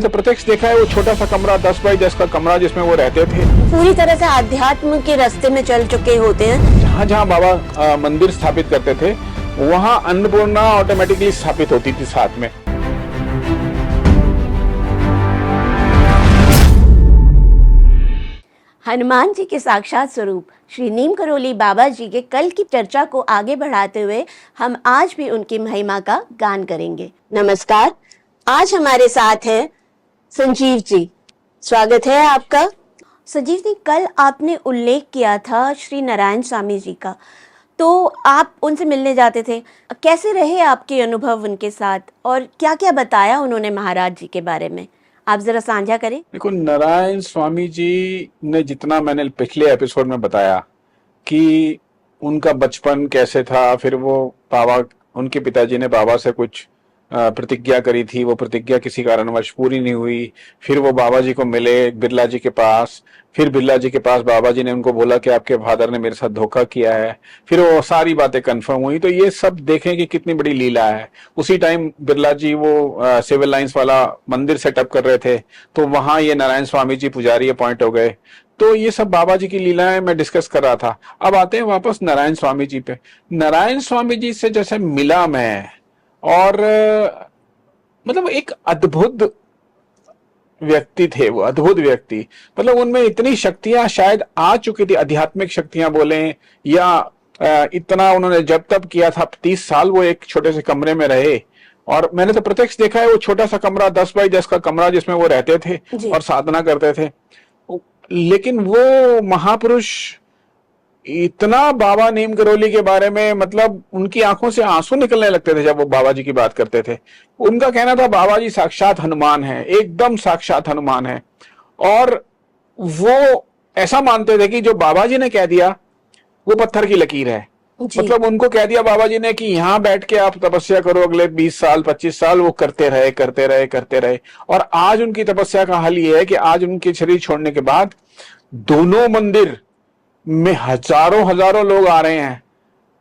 तो प्रत्यक्ष देखा है वो छोटा सा कमरा 10 बाई 10 का कमरा जिसमें वो रहते थे। पूरी तरह से आध्यात्म के रास्ते में चल चुके होते हैं। जहाँ जहाँ बाबा मंदिर स्थापित करते थे वहाँ अन्नपूर्णा ऑटोमेटिकली स्थापित होती थी साथ में। हनुमान जी के साक्षात स्वरूप श्री नीम करोली बाबा जी के कल की चर्चा को आगे बढ़ाते हुए हम आज भी उनकी महिमा का गान करेंगे। नमस्कार, आज हमारे साथ हैं संजीव जी। स्वागत है आपका। संजीव जी, कल आपने उल्लेख किया था श्री नारायण स्वामी जी का, तो आप उनसे मिलने जाते थे। कैसे रहे आपके अनुभव उनके साथ और क्या क्या बताया उन्होंने महाराज जी के बारे में, आप जरा साझा करें। देखो, नारायण स्वामी जी ने जितना मैंने पिछले एपिसोड में बताया कि उनका बचपन कैसे था, फिर वो बाबा, उनके पिताजी ने बाबा से कुछ प्रतिज्ञा करी थी, वो प्रतिज्ञा किसी कारणवश पूरी नहीं हुई। फिर वो बाबा जी को मिले बिरला जी के पास, फिर बिरला जी के पास बाबा जी ने उनको बोला कि आपके फादर ने मेरे साथ धोखा किया है। फिर वो सारी बातें कंफर्म हुई। तो ये सब देखें कि कितनी बड़ी लीला है। उसी टाइम बिरला जी वो सिविल लाइंस वाला मंदिर सेटअप कर रहे थे, तो वहां ये नारायण स्वामी जी पुजारी अपॉइंट हो गए। तो ये सब बाबा जी की लीलाएं मैं डिस्कस कर रहा था। अब आते हैं वापस नारायण स्वामी जी पे। नारायण स्वामी जी से जैसे मिला मैं, और मतलब एक अद्भुत व्यक्ति थे वो, अद्भुत व्यक्ति। मतलब उनमें इतनी शक्तियां शायद आ चुकी थी, आध्यात्मिक शक्तियां बोलें या इतना उन्होंने जब तब किया था। 30 साल वो एक छोटे से कमरे में रहे, और मैंने तो प्रत्यक्ष देखा है वो छोटा सा कमरा 10 बाई 10 का कमरा जिसमें वो रहते थे और साधना करते थे। लेकिन वो महापुरुष इतना बाबा नीम करोली के बारे में, मतलब उनकी आंखों से आंसू निकलने लगते थे जब वो बाबा जी की बात करते थे। उनका कहना था बाबा जी साक्षात हनुमान है, एकदम साक्षात हनुमान है। और वो ऐसा मानते थे कि जो बाबा जी ने कह दिया वो पत्थर की लकीर है। मतलब उनको कह दिया बाबा जी ने कि यहाँ बैठ के आप तपस्या करो, अगले 20 साल 25 साल, वो करते रहे करते रहे करते रहे। और आज उनकी तपस्या का हल ये है कि आज उनके शरीर छोड़ने के बाद दोनों मंदिर में हजारों हजारों लोग आ रहे हैं।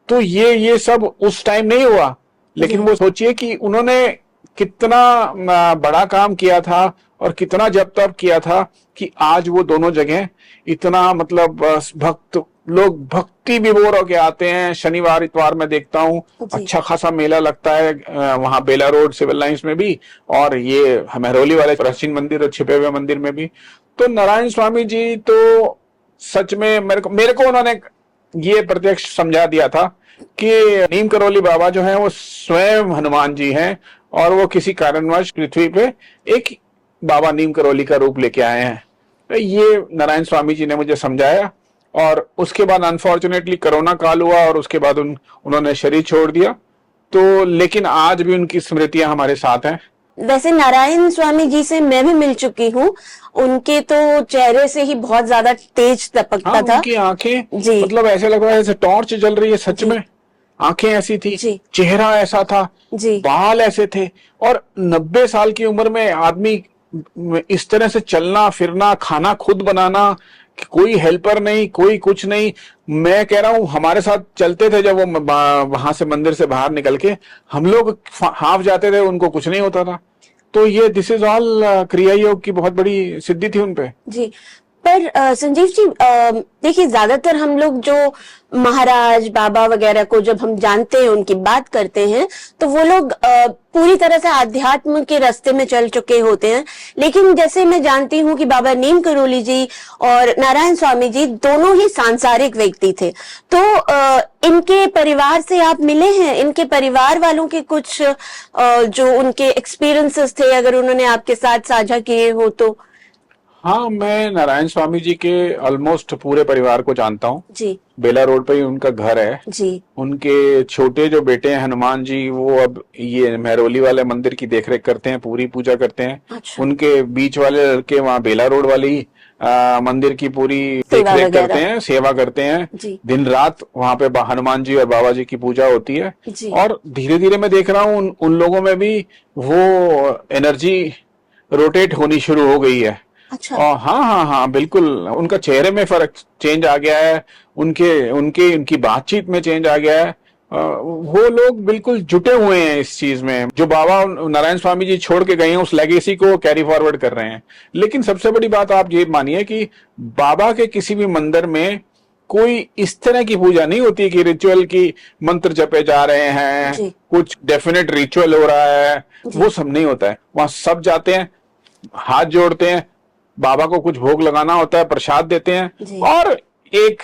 तो ये सब उस टाइम नहीं हुआ, लेकिन वो सोचिए कि उन्होंने कितना बड़ा काम किया था और कितना जब तब किया था कि आज वो दोनों जगह इतना, मतलब भक्त लोग भक्ति विभोर होके आते हैं। शनिवार इतवार में देखता हूँ अच्छा खासा मेला लगता है वहां बेला रोड सिविल लाइंस में भी, और ये महरौली वाले प्राचीन मंदिर और छिपे हुए मंदिर में भी। तो नारायण स्वामी जी तो सच में मेरे को उन्होंने ये प्रत्यक्ष समझा दिया था कि नीम करोली बाबा जो हैं वो स्वयं हनुमान जी हैं, और वो किसी कारणवश पृथ्वी पे एक बाबा नीम करोली का रूप लेके आए हैं। तो ये नारायण स्वामी जी ने मुझे समझाया। और उसके बाद अनफॉर्चुनेटली कोरोना काल हुआ और उसके बाद उन्होंने शरीर छोड़ दिया। तो लेकिन आज भी उनकी स्मृतियां हमारे साथ हैं। वैसे नारायण स्वामी जी से मैं भी मिल चुकी हूँ। उनके तो चेहरे से ही बहुत ज्यादा तेज टपकता था। उनकी आंखें मतलब ऐसे लग रहा है जैसे टॉर्च जल रही है सच में। आंखें ऐसी थी, चेहरा ऐसा था, बाल ऐसे थे। और 90 साल की उम्र में आदमी इस तरह से चलना फिरना, खाना खुद बनाना, कोई हेल्पर नहीं, कोई कुछ नहीं। मैं कह रहा हूं हमारे साथ चलते थे जब वो वहां से मंदिर से बाहर निकल के हम लोग हाफ जाते थे, उनको कुछ नहीं होता था। तो ये दिस इज ऑल क्रिया योग की बहुत बड़ी सिद्धि थी उनपे। जी, पर संजीव जी देखिए, ज्यादातर हम लोग जो महाराज बाबा वगैरह को जब हम जानते हैं, उनकी बात करते हैं, तो वो लोग पूरी तरह से आध्यात्म के रास्ते में चल चुके होते हैं। लेकिन जैसे मैं जानती हूँ कि बाबा नीम करोली जी और नारायण स्वामी जी दोनों ही सांसारिक व्यक्ति थे। तो इनके परिवार से आप मिले हैं? इनके परिवार वालों के कुछ जो उनके एक्सपीरियंसेस थे, अगर उन्होंने आपके साथ साझा किए हो तो। हाँ, मैं नारायण स्वामी जी के ऑलमोस्ट पूरे परिवार को जानता हूँ जी। बेला रोड पे ही उनका घर है जी। उनके छोटे जो बेटे हैं हनुमान जी, वो अब ये महरौली वाले मंदिर की देखरेख करते हैं, पूरी पूजा करते हैं। अच्छा। उनके बीच वाले लड़के वहाँ बेला रोड वाली मंदिर की पूरी देखरेख करते हैं, सेवा करते हैं। दिन रात वहाँ पे हनुमान जी और बाबा जी की पूजा होती है। और धीरे धीरे मैं देख रहा हूँ उन लोगों में भी वो एनर्जी रोटेट होनी शुरू हो गई है। अच्छा। हाँ हाँ हाँ, बिल्कुल। उनका चेहरे में फर्क चेंज आ गया है, उनकी बातचीत में चेंज आ गया है। वो लोग बिल्कुल जुटे हुए हैं इस चीज में। जो बाबा नारायण स्वामी जी छोड़ के गए हैं उस लेगेसी को कैरी फॉरवर्ड कर रहे हैं। लेकिन सबसे बड़ी बात आप ये मानिए कि बाबा के किसी भी मंदिर में कोई इस तरह की पूजा नहीं होती कि रिचुअल की मंत्र जपे जा रहे हैं, कुछ डेफिनेट रिचुअल हो रहा है, वो सब नहीं होता है। वहां सब जाते हैं, हाथ जोड़ते हैं, बाबा को कुछ भोग लगाना होता है, प्रसाद देते हैं और एक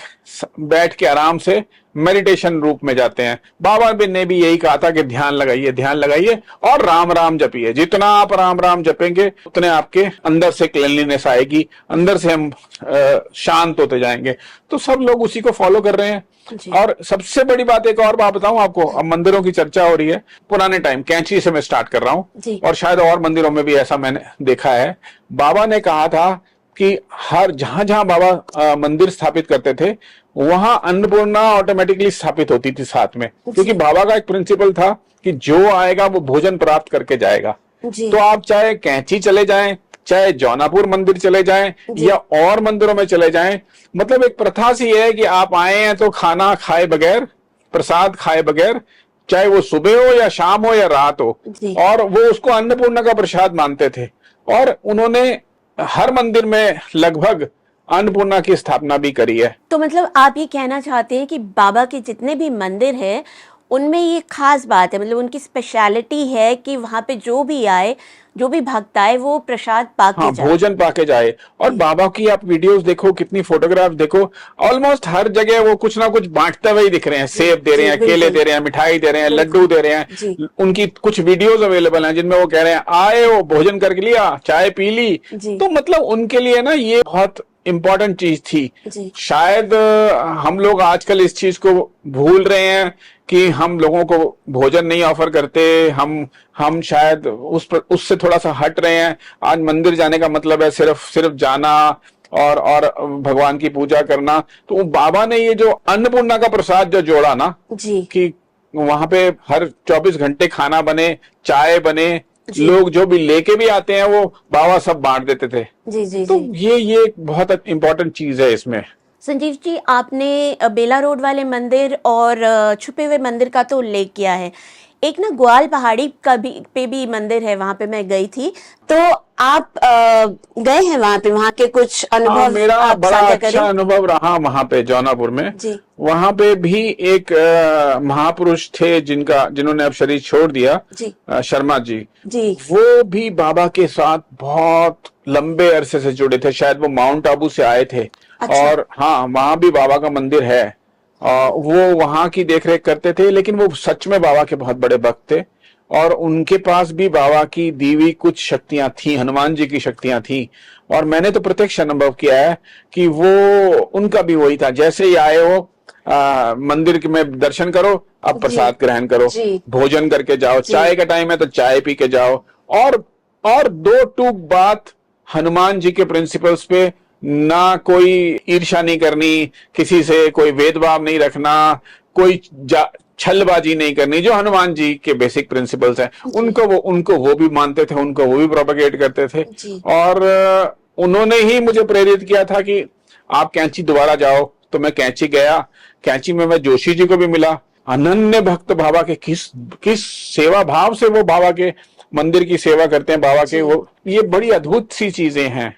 बैठ के आराम से मेडिटेशन रूप में जाते हैं। बाबा ने भी यही कहा था कि ध्यान लगाइए और राम राम जपिए। जितना आप राम राम जपेंगे उतने आपके अंदर से क्लीनलीनेस आएगी, अंदर से हम शांत होते जाएंगे। तो सब लोग उसी को फॉलो कर रहे हैं। और सबसे बड़ी बात, एक और बात बताऊं आपको, अब मंदिरों की चर्चा हो रही है। पुराने टाइम कैंची से मैं स्टार्ट कर रहा हूं और शायद और मंदिरों में भी ऐसा मैंने देखा है। बाबा ने कहा था कि हर जहां जहां बाबा मंदिर स्थापित करते थे वहां अन्नपूर्णा ऑटोमेटिकली स्थापित होती थी साथ में, क्योंकि बाबा का एक प्रिंसिपल था कि जो आएगा वो भोजन प्राप्त करके जाएगा। तो आप चाहे कैंची चले जाएं, चाहे जौनापुर मंदिर चले जाएं या और मंदिरों में चले जाएं, मतलब एक प्रथा सी है कि आप आए हैं तो खाना खाए बगैर, प्रसाद खाए बगैर, चाहे वो सुबह हो या शाम हो या रात हो, और वो उसको अन्नपूर्णा का प्रसाद मानते थे। और उन्होंने हर मंदिर में लगभग अन्नपूर्णा की स्थापना भी करी है। तो मतलब आप ये कहना चाहते हैं कि बाबा के जितने भी मंदिर हैं उनमें ये खास बात है, मतलब उनकी स्पेशलिटी है कि वहां पे जो भी आए, जो भी भक्त आए, वो प्रसाद पाके जाए, भोजन पाके जाए। और बाबा की आप वीडियोस देखो, कितनी फोटोग्राफ देखो, ऑलमोस्ट हर जगह वो कुछ ना कुछ बांटते हुए ही दिख रहे हैं। सेब दे रहे हैं, केले दे रहे हैं, मिठाई दे रहे हैं, लड्डू दे रहे हैं। उनकी कुछ वीडियोस अवेलेबल हैं जिनमें वो कह रहे हैं आए हो, भोजन करके लिया, चाय पी ली। तो मतलब उनके लिए ना ये बहुत इंपॉर्टेंट चीज थी। शायद हम लोग आजकल इस चीज को भूल रहे हैं कि हम लोगों को भोजन नहीं ऑफर करते, हम शायद उससे थोड़ा सा हट रहे हैं। आज मंदिर जाने का मतलब है सिर्फ जाना और भगवान की पूजा करना। तो बाबा ने ये जो अन्नपूर्णा का प्रसाद जो जोड़ा ना, कि वहां पे हर 24 घंटे खाना बने, चाय बने, लोग जो भी लेके भी आते हैं वो बाबा सब बांट देते थे। तो ये एक बहुत इंपॉर्टेंट चीज है इसमें। संजीव जी, आपने बेला रोड वाले मंदिर और छुपे हुए मंदिर का तो उल्लेख किया है। एक ना ग्वाल पहाड़ी पे भी मंदिर है, वहां पे मैं गई थी। तो आप गए हैं वहां पे, वहां के कुछ अनुभव? मेरा बड़ा अच्छा अनुभव रहा वहां पे जौनापुर में। वहां पे भी एक महापुरुष थे जिन्होंने अब शरीर छोड़ दिया, शर्मा जी। वो भी बाबा के साथ बहुत लंबे अरसे से जुड़े थे। शायद वो माउंट आबू से आए थे। और हाँ, वहां भी बाबा का मंदिर है। वो वहां की देखरेख करते थे, लेकिन वो सच में बाबा के बहुत बड़े भक्त थे। और उनके पास भी बाबा की दी हुई कुछ शक्तियां थी, हनुमान जी की शक्तियां थी। और मैंने तो प्रत्यक्ष अनुभव किया है कि वो उनका भी वही था। जैसे ही आए हो मंदिर में दर्शन करो, अब प्रसाद ग्रहण करो, भोजन करके जाओ, चाय का टाइम है तो चाय पी के जाओ। और दो टूक बात हनुमान जी के प्रिंसिपल्स पे, ना कोई ईर्ष्या नहीं करनी, किसी से कोई भेदभाव नहीं रखना, कोई छलबाजी नहीं करनी। जो हनुमान जी के बेसिक प्रिंसिपल्स हैं उनको वो भी मानते थे, उनको वो भी प्रोपेगेट करते थे। और उन्होंने ही मुझे प्रेरित किया था कि आप कैंची दोबारा जाओ। तो मैं कैंची गया। कैंची में मैं जोशी जी को भी मिला। अनन्य भक्त बाबा के, किस सेवा भाव से वो बाबा के मंदिर की सेवा करते हैं, बाबा के, वो ये बड़ी अद्भुत सी चीजें हैं।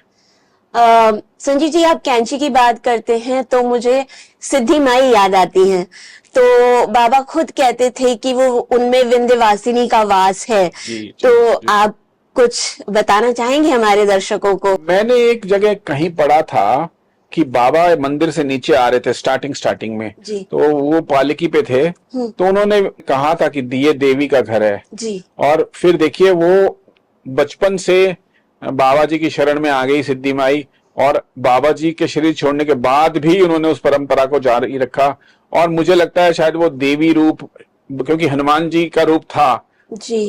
संजीव जी, आप कैंची की बात करते हैं तो मुझे सिद्धि माई याद आती हैं। तो बाबा खुद कहते थे कि वो उनमें विंध्यवासिनी का वास है। तो आप कुछ बताना चाहेंगे हमारे दर्शकों को? मैंने एक जगह कहीं पढ़ा था कि बाबा मंदिर से नीचे आ रहे थे स्टार्टिंग में, तो वो पालकी पे थे। तो उन्होंने कहा था कि ये देवी का घर है। और फिर देखिए वो बचपन से बाबा जी की शरण में आ गई सिद्धि माई, और बाबा जी के शरीर छोड़ने के बाद भी उन्होंने उस परंपरा को जारी रखा। और मुझे लगता है शायद वो देवी रूप, क्योंकि हनुमान जी का रूप था,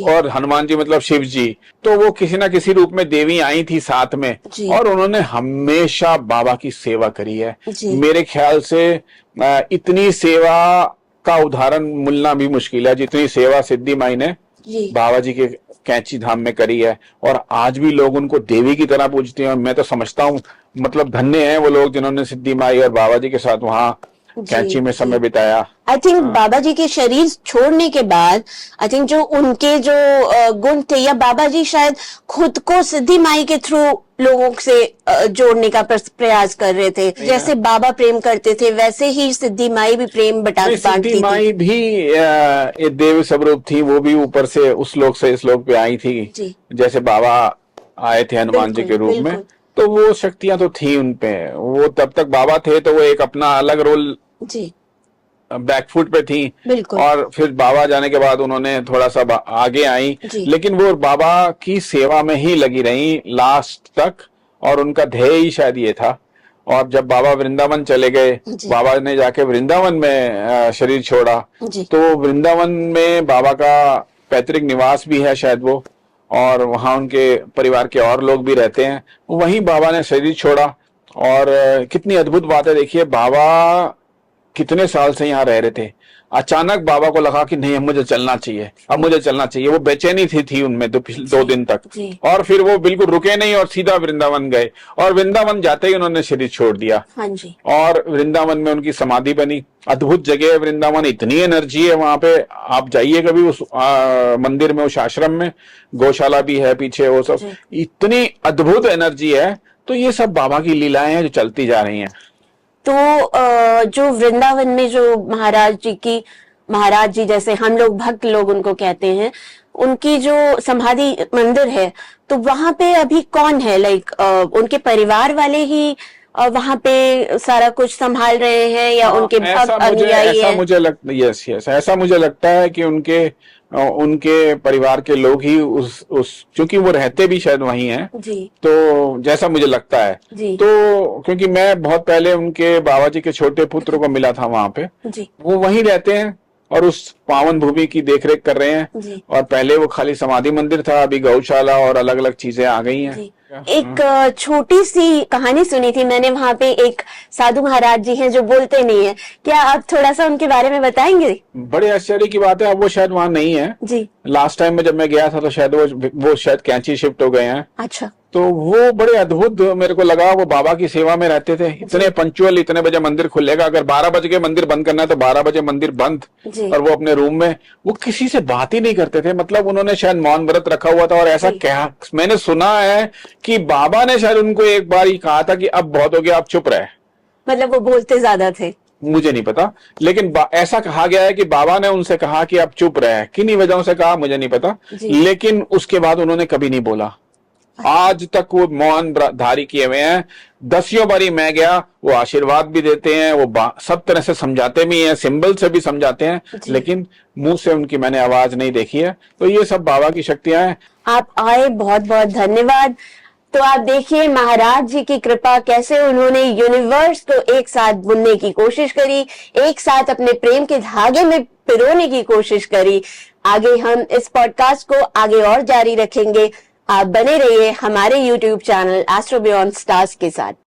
और हनुमान जी मतलब शिव जी, तो वो किसी ना किसी रूप में देवी आई थी साथ में, और उन्होंने हमेशा बाबा की सेवा करी है। मेरे ख्याल से इतनी सेवा का उदाहरण मिलना भी मुश्किल है जितनी सेवा सिद्धि माई ने बाबा जी के कैंची धाम में करी है। और आज भी लोग उनको देवी की तरह पूजते हैं। मैं तो समझता हूँ मतलब धन्य है वो लोग जिन्होंने सिद्धि माई और बाबा जी के साथ वहां कैंची में जी। समय बिताया। आई थिंक बाबा जी के शरीर छोड़ने के बाद आई थिंक जो उनके जो गुण थे, या बाबा जी शायद खुद को सिद्धि माई के थ्रू लोगों से जोड़ने का प्रयास कर रहे थे। जैसे बाबा प्रेम करते थे वैसे ही सिद्धि माई भी प्रेम नहीं, सिद्धि बांटती थी। माई भी एक देव स्वरूप थी, वो भी ऊपर से उस लोक से इस लोक पे आई थी। जी। जैसे बाबा आए थे हनुमान जी के बिल्कुल, रूप में, बिल्कुल। तो वो शक्तियां तो थी उन पे। वो तब तक बाबा थे तो वो एक अपना अलग रोल जी, बैकफुट पे थी। बिल्कुल। और फिर बाबा जाने के बाद उन्होंने थोड़ा सा आगे आई, जी। लेकिन वो बाबा की सेवा में ही लगी रही लास्ट तक, और उनका ध्येय ही शायद ये था। और जब बाबा वृंदावन चले गए, जी। बाबा ने जाके वृंदावन में शरीर छोड़ा, जी। तो वृंदावन में बाबा का पैतृक निवास भी है शायद वो, और वहां उनके परिवार के और लोग भी रहते हैं। वहीं बाबा ने शरीर छोड़ा। और कितनी अद्भुत बात है, देखिए बाबा कितने साल से यहाँ रह रहे थे, अचानक बाबा को लगा कि नहीं अब मुझे चलना चाहिए, अब मुझे चलना चाहिए। वो बेचैनी थी उनमें दो दिन तक। जी। और फिर वो बिल्कुल रुके नहीं और सीधा वृंदावन गए, और वृंदावन जाते ही उन्होंने शरीर छोड़ दिया। हाँ जी। और वृंदावन में उनकी समाधि बनी। अद्भुत जगह है वृंदावन, इतनी एनर्जी है वहां पे। आप जाइए कभी उस मंदिर में, उस आश्रम में, गौशाला भी है पीछे, वो सब इतनी अद्भुत एनर्जी है। तो ये सब बाबा की लीलाएं हैं जो चलती जा रही हैं। तो जो वृंदावन में जो महाराज जी जैसे हम लोग भक्त लोग उनको कहते हैं, उनकी जो समाधि मंदिर है, तो वहां पे अभी कौन है? लाइक उनके परिवार वाले ही वहां पे सारा कुछ संभाल रहे हैं, या उनके भक्त अनुयायी हैं? ऐसा मुझे लगता है कि उनके परिवार के लोग ही क्योंकि वो रहते भी शायद वहीं हैं। जी। तो जैसा मुझे लगता है। जी। तो क्योंकि मैं बहुत पहले उनके बाबा जी के छोटे पुत्र को मिला था वहां पे। जी। वो वहीं रहते हैं और उस पावन भूमि की देखरेख कर रहे हैं। जी। और पहले वो खाली समाधि मंदिर था, अभी गौशाला और अलग अलग चीजें आ गई हैं। जी। एक छोटी सी कहानी सुनी थी मैंने, वहां पे एक साधु महाराज जी हैं जो बोलते नहीं है। क्या आप थोड़ा सा उनके बारे में बताएंगे? बड़े आश्चर्य की बात है, अब वो शायद वहां नहीं है। जी। लास्ट टाइम में जब मैं गया था तो शायद वो शायद कैंची शिफ्ट हो गए हैं। अच्छा। तो वो बड़े अद्भुत मेरे को लगा। वो बाबा की सेवा में रहते थे, इतने पंक्चुअल, इतने बजे मंदिर खुलेगा, अगर 12 बजे मंदिर बंद करना है तो 12 बजे मंदिर बंद। जी। और वो अपने रूम में, वो किसी से बात ही नहीं करते थे। मतलब उन्होंने शायद मौन व्रत रखा हुआ था। और ऐसा क्या मैंने सुना है कि बाबा ने शायद उनको एक बार ही कहा था कि अब बहुत हो गया, आप चुप रहे। मतलब वो बोलते ज्यादा थे? मुझे नहीं पता, लेकिन ऐसा कहा गया है कि बाबा ने उनसे कहा कि आप चुप रहे। किन्हीं वजहों से कहा मुझे नहीं पता, लेकिन उसके बाद उन्होंने कभी नहीं बोला। आज तक वो मौन धारी किए हुए हैं। 10 बारी मैं गया, वो आशीर्वाद भी देते हैं, वो सब तरह से समझाते भी हैं, सिंबल से भी समझाते हैं, लेकिन मुंह से उनकी मैंने आवाज नहीं देखी है। तो ये सब बाबा की शक्तियां हैं। आप आए, बहुत बहुत धन्यवाद। तो आप देखिए महाराज जी की कृपा, कैसे उन्होंने यूनिवर्स को एक साथ बुनने की कोशिश करी, एक साथ अपने प्रेम के धागे में पिरोने की कोशिश करी। आगे हम इस पॉडकास्ट को आगे और जारी रखेंगे। आप बने रहिए हमारे YouTube channel astro beyond stars के साथ।